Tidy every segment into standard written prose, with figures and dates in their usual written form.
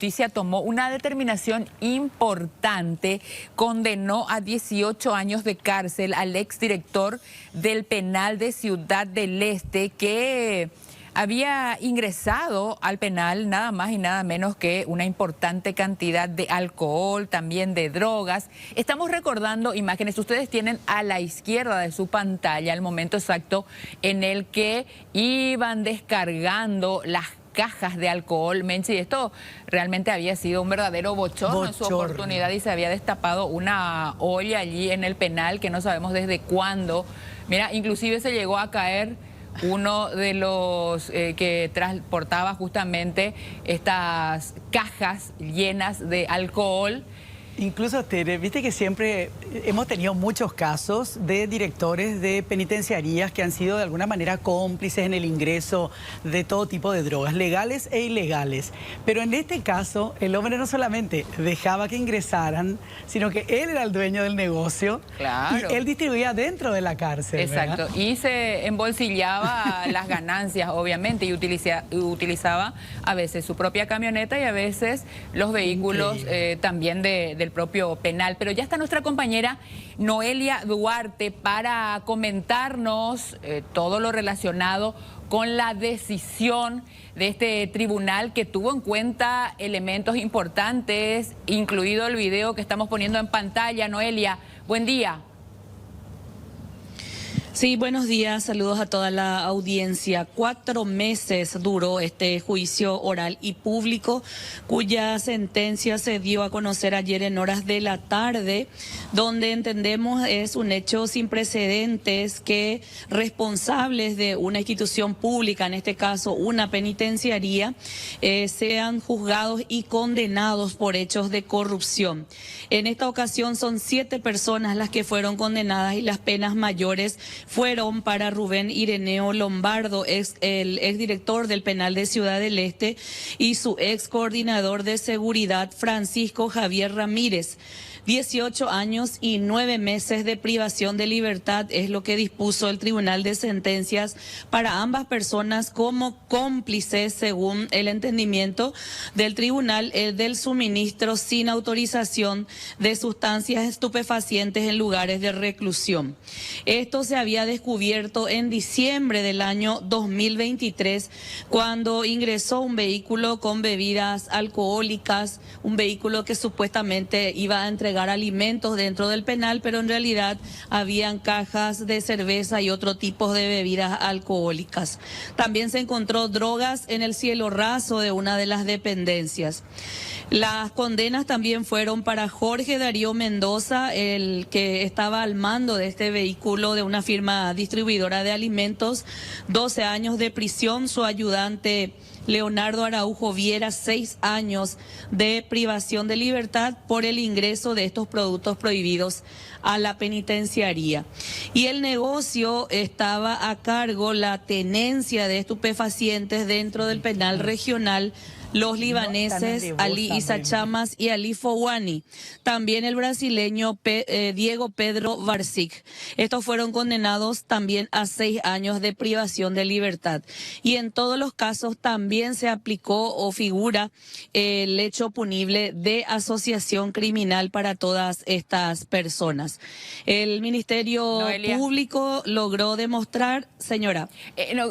Justicia tomó una determinación importante, condenó a 18 años de cárcel al exdirector del penal de Ciudad del Este que había ingresado al penal nada más y nada menos que una importante cantidad de alcohol, también de drogas. Estamos recordando imágenes, ustedes tienen a la izquierda de su pantalla el momento exacto en el que iban descargando las cajas de alcohol, Menchi. Esto realmente había sido un verdadero bochorno en su oportunidad y se había destapado una olla allí en el penal que no sabemos desde cuándo. Mira, inclusive se llegó a caer uno de los que transportaba justamente estas cajas llenas de alcohol. Incluso, Tere, viste que siempre hemos tenido muchos casos de directores de penitenciarías que han sido de alguna manera cómplices en el ingreso de todo tipo de drogas, legales e ilegales. Pero en este caso, el hombre no solamente dejaba que ingresaran, sino que él era el dueño del negocio. Claro. Y él distribuía dentro de la cárcel. Exacto. ¿Verdad? Y se embolsillaba las ganancias, obviamente, y utilizaba a veces su propia camioneta y a veces los vehículos también del propio penal. Pero ya está nuestra compañera Noelia Duarte para comentarnos todo lo relacionado con la decisión de este tribunal que tuvo en cuenta elementos importantes, incluido el video que estamos poniendo en pantalla. Noelia, buen día. Sí, buenos días, saludos a toda la audiencia. 4 meses duró este juicio oral y público, cuya sentencia se dio a conocer ayer en horas de la tarde, donde entendemos es un hecho sin precedentes que responsables de una institución pública, en este caso una penitenciaría, sean juzgados y condenados por hechos de corrupción. En esta ocasión son 7 personas las que fueron condenadas y las penas mayores fueron para Rubén Ireneo Lombardo, el exdirector del penal de Ciudad del Este, y su ex coordinador de seguridad, Francisco Javier Ramírez. 18 años y 9 meses de privación de libertad es lo que dispuso el Tribunal de Sentencias para ambas personas como cómplices, según el entendimiento del tribunal, del suministro sin autorización de sustancias estupefacientes en lugares de reclusión. Esto se había descubierto en diciembre del año 2023, cuando ingresó un vehículo con bebidas alcohólicas, un vehículo que supuestamente iba a entregar alimentos dentro del penal, pero en realidad habían cajas de cerveza y otro tipo de bebidas alcohólicas. También se encontró drogas en el cielo raso de una de las dependencias. Las condenas también fueron para Jorge Darío Mendoza, el que estaba al mando de este vehículo de una firma distribuidora de alimentos, 12 años de prisión, su ayudante Leonardo Araujo Viera 6 años de privación de libertad por el ingreso de estos productos prohibidos a la penitenciaría. Y el negocio estaba a cargo, la tenencia de estupefacientes dentro del penal regional, los libaneses Ali Issa Chamas y Ali Fouani, también el brasileño Diego Pedro Barsic. Estos fueron condenados también a 6 años de privación de libertad. Y en todos los casos también se aplicó o figura el hecho punible de asociación criminal para todas estas personas. El Ministerio Público logró demostrar, señora.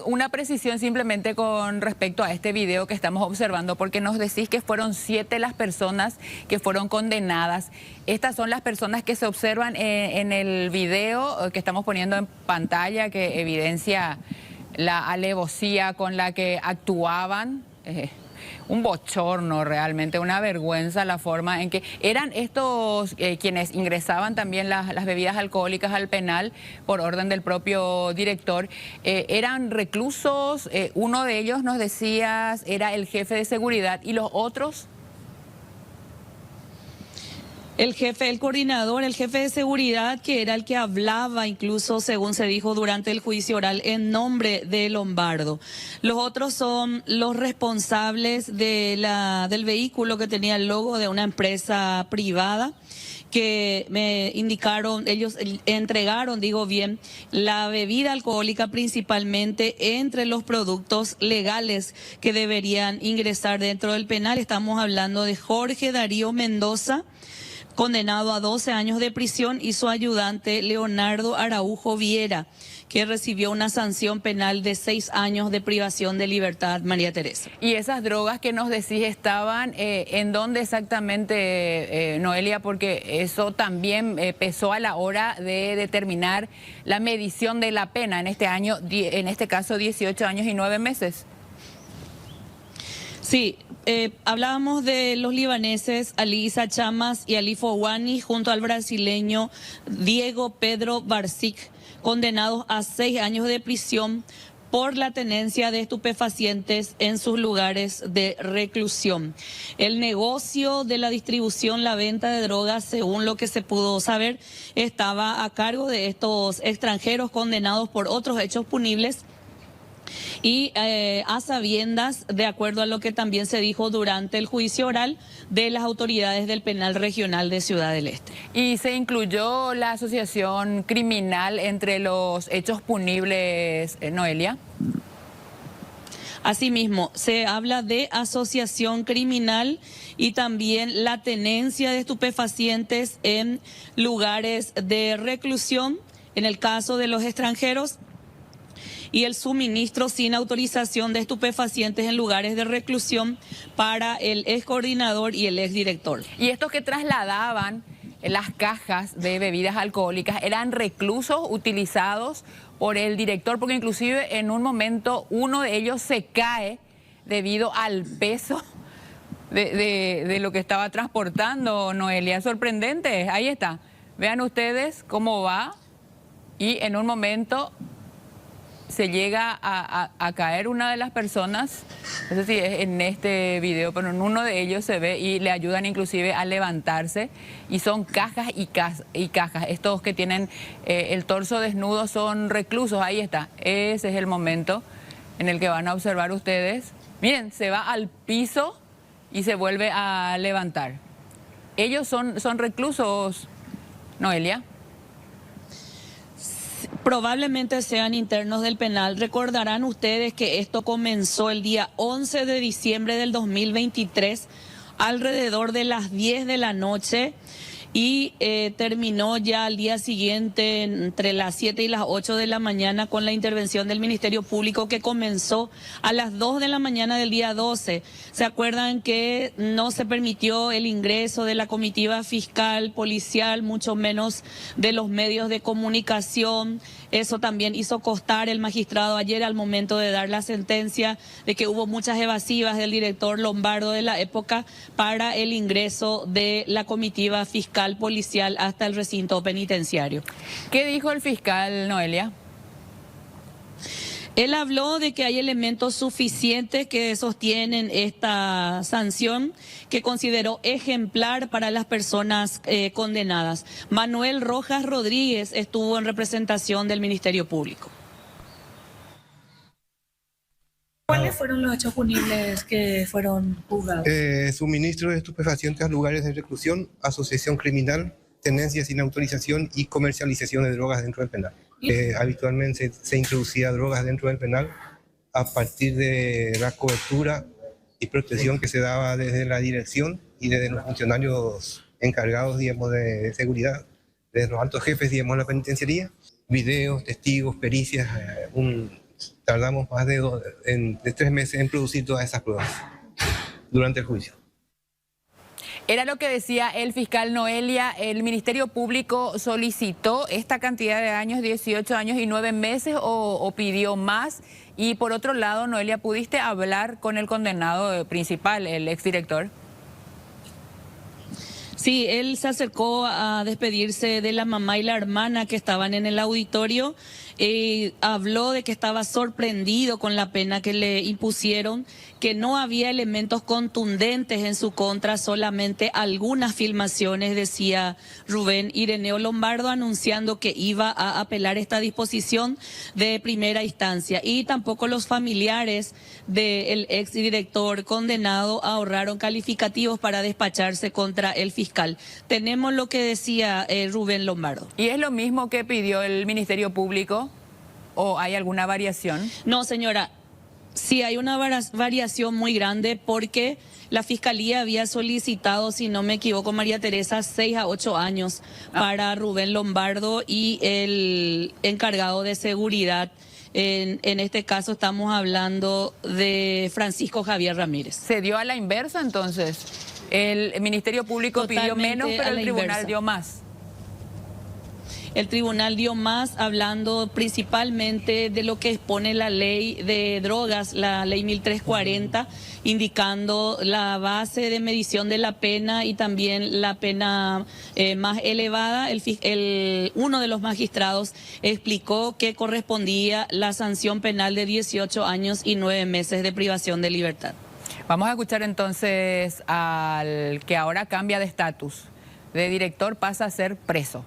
Una precisión simplemente con respecto a este video que estamos observando, porque nos decís que fueron 7 las personas que fueron condenadas. Estas son las personas que se observan en el video que estamos poniendo en pantalla, que evidencia la alevosía con la que actuaban. Un bochorno realmente, una vergüenza la forma en que eran estos quienes ingresaban también las bebidas alcohólicas al penal por orden del propio director. Eran reclusos, uno de ellos nos decías era el jefe de seguridad y los otros. el coordinador, el jefe de seguridad, que era el que hablaba, incluso según se dijo durante el juicio oral, en nombre de Lombardo. Los otros son los responsables del vehículo que tenía el logo de una empresa privada, que me indicaron, ellos entregaron, digo bien, la bebida alcohólica principalmente entre los productos legales que deberían ingresar dentro del penal. Estamos hablando de Jorge Darío Mendoza, condenado a 12 años de prisión, y su ayudante Leonardo Araujo Viera, que recibió una sanción penal de 6 años de privación de libertad, María Teresa. Y esas drogas que nos decís estaban, ¿en dónde exactamente, Noelia? Porque eso también pesó a la hora de determinar la medición de la pena en en este caso 18 años y 9 meses. Sí, hablábamos de los libaneses Ali Issa Chamas y Ali Fouani junto al brasileño Diego Pedro Barsic, condenados a 6 años de prisión por la tenencia de estupefacientes en sus lugares de reclusión. El negocio de la distribución, la venta de drogas, según lo que se pudo saber, estaba a cargo de estos extranjeros condenados por otros hechos punibles, y a sabiendas, de acuerdo a lo que también se dijo durante el juicio oral, de las autoridades del Penal Regional de Ciudad del Este. ¿Y se incluyó la asociación criminal entre los hechos punibles, Noelia? Asimismo, se habla de asociación criminal y también la tenencia de estupefacientes en lugares de reclusión, en el caso de los extranjeros, y el suministro sin autorización de estupefacientes en lugares de reclusión para el ex coordinador y el ex director. Y estos que trasladaban las cajas de bebidas alcohólicas eran reclusos utilizados por el director, porque inclusive en un momento uno de ellos se cae debido al peso de lo que estaba transportando, Noelia. Sorprendente, ahí está. Vean ustedes cómo va, y en un momento se llega a caer una de las personas, no sé si es en este video, pero en uno de ellos se ve y le ayudan inclusive a levantarse, y son cajas y cajas. Estos que tienen el torso desnudo son reclusos, ahí está. Ese es el momento en el que van a observar ustedes. Miren, se va al piso y se vuelve a levantar. Ellos son reclusos, Noelia. Probablemente sean internos del penal. Recordarán ustedes que esto comenzó el día 11 de diciembre del 2023, alrededor de las 10 de la noche, y terminó ya al día siguiente entre las 7 y las 8 de la mañana con la intervención del Ministerio Público, que comenzó a las 2 de la mañana del día 12. ¿Se acuerdan que no se permitió el ingreso de la comitiva fiscal, policial, mucho menos de los medios de comunicación? Eso también hizo constar el magistrado ayer al momento de dar la sentencia, de que hubo muchas evasivas del director Lombardo de la época para el ingreso de la comitiva fiscal policial hasta el recinto penitenciario. ¿Qué dijo el fiscal, Noelia? Él habló de que hay elementos suficientes que sostienen esta sanción, que consideró ejemplar para las personas condenadas. Manuel Rojas Rodríguez estuvo en representación del Ministerio Público. ¿Cuáles fueron los hechos punibles que fueron juzgados? Suministro de estupefacientes a lugares de reclusión, asociación criminal, tenencia sin autorización y comercialización de drogas dentro del penal. Habitualmente se introducía drogas dentro del penal a partir de la cobertura y protección que se daba desde la dirección y desde los funcionarios encargados, digamos, de seguridad, desde los altos jefes, digamos, de la penitenciaría. Videos, testigos, pericias, tardamos más de 3 meses en producir todas esas pruebas durante el juicio. Era lo que decía el fiscal, Noelia. El Ministerio Público solicitó esta cantidad de años, 18 años y 9 meses, o pidió más. Y por otro lado, Noelia, ¿pudiste hablar con el condenado principal, el exdirector? Sí, él se acercó a despedirse de la mamá y la hermana que estaban en el auditorio. habló de que estaba sorprendido con la pena que le impusieron, que no había elementos contundentes en su contra, solamente algunas filmaciones, decía Rubén Ireneo Lombardo, anunciando que iba a apelar esta disposición de primera instancia. Y tampoco los familiares del exdirector condenado ahorraron calificativos para despacharse contra el fiscal. Tenemos lo que decía Rubén Lombardo. ¿Y es lo mismo que pidió el Ministerio Público o hay alguna variación? No, señora. Sí, hay una variación muy grande porque la Fiscalía había solicitado, si no me equivoco, María Teresa, 6 a 8 años para Rubén Lombardo y el encargado de seguridad. En este caso estamos hablando de Francisco Javier Ramírez. ¿Se dio a la inversa entonces? El Ministerio Público pidió menos, pero el tribunal dio más. El tribunal dio más, hablando principalmente de lo que expone la ley de drogas, la ley 1340, indicando la base de medición de la pena y también la pena más elevada. Uno de los magistrados explicó que correspondía la sanción penal de 18 años y 9 meses de privación de libertad. Vamos a escuchar entonces al que ahora cambia de estatus. De director pasa a ser preso.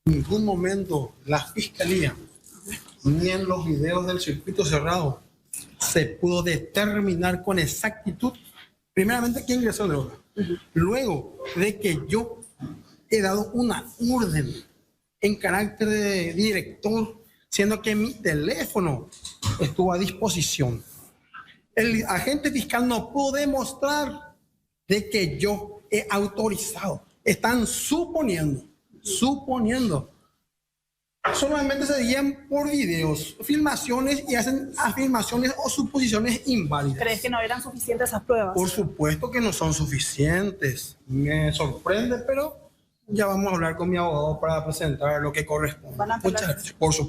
En ningún momento la Fiscalía, ni en los videos del circuito cerrado, se pudo determinar con exactitud, primeramente, quién ingresó droga. Luego de que yo he dado una orden en carácter de director, siendo que mi teléfono estuvo a disposición. El agente fiscal no pudo demostrar de que yo he autorizado. Están suponiendo. Solamente se guían por videos, filmaciones y hacen afirmaciones o suposiciones inválidas. ¿Crees que no eran suficientes esas pruebas? Por supuesto que no son suficientes. Me sorprende, pero ya vamos a hablar con mi abogado para presentar lo que corresponde. ¿Van a apelar? Muchas gracias. Por supuesto.